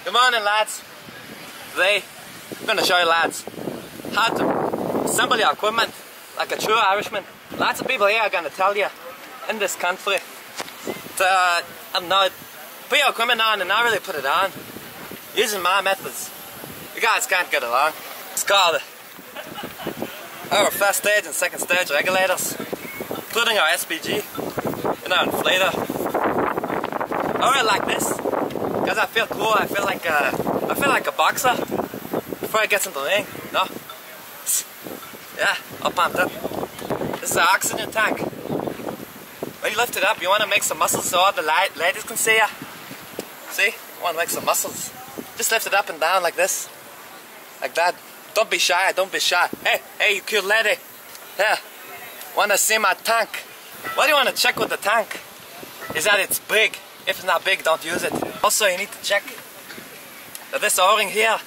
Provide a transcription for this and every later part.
Good morning, lads. Today, I'm going to show you lads how to assemble your equipment like a true Irishman. Lots of people here are going to tell you in this country to, I don't know, put your equipment on and not really put it on. Using my methods, you guys can't get along. It's called our first stage and second stage regulators, including our SPG and our inflator. I really like this because I feel cool. I feel like a boxer before I get into the ring. No, yeah, up pumped up. This is an oxygen tank. When you lift it up, you want to make some muscles so all the ladies can see ya. See, you want to make some muscles. Just lift it up and down like this, like that. Don't be shy. Don't be shy. Hey, you cute lady. Yeah, want to see my tank? What do you want to check with the tank? Is that it's big. If it's not big, don't use it. Also, you need to check that this O-ring here,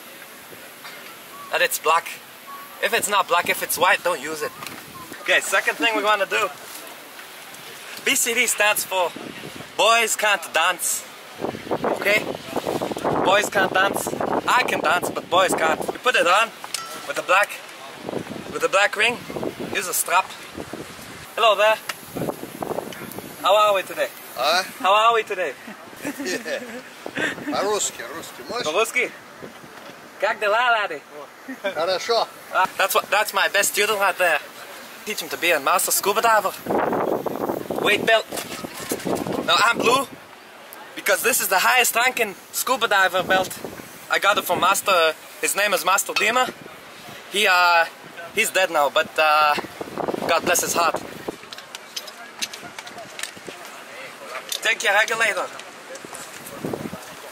that it's black. If it's not black, if it's white, don't use it. Okay, second thing we're going to do. BCD stands for Boys Can't Dance. Okay? Boys can't dance. I can dance, but boys can't. You put it on with the black ring. Use a strap. Hello there. How are we today? How are we today? По-русски, можешь? По-русски? Как дела, laddie? Хорошо. That's my best student right there. Teach him to be a master scuba diver. Weight belt. Now I'm blue because this is the highest ranking scuba diver belt. I got it from Master. His name is Master Dima. He's dead now, but God bless his heart. Take your regulator.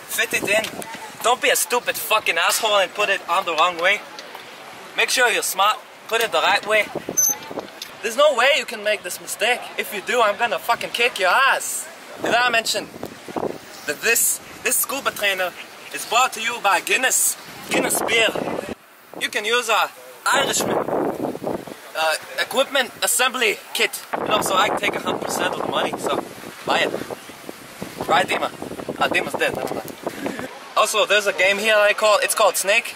Fit it in. Don't be a stupid fucking asshole and put it on the wrong way. Make sure you're smart. Put it the right way. There's no way you can make this mistake. If you do, I'm gonna fucking kick your ass. Did I mention that this scuba trainer is brought to you by Guinness beer. You can use a Irishman equipment assembly kit. You know, so I can take 100% of the money. So buy it. Right, Dima? Dima's dead. Never mind. Also, there's a game here it's called Snake.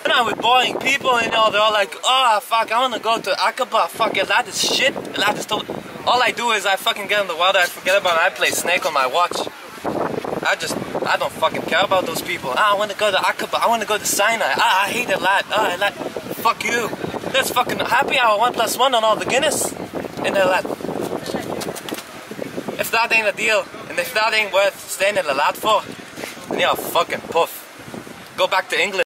And I'm with boring people, you know, they're all like, oh fuck, I wanna go to Aqaba, fuck, that is shit, that is total. All I do is I fucking get in the water, I forget about it, I play Snake on my watch. I don't fucking care about those people. I wanna go to Aqaba, I wanna go to Sinai, I hate it, lad, fuck you. There's fucking happy hour 1+1 on all the Guinness in there, lad. If that ain't a deal, and if that ain't worth staying in the lad for, then you're a fucking puff. Go back to England.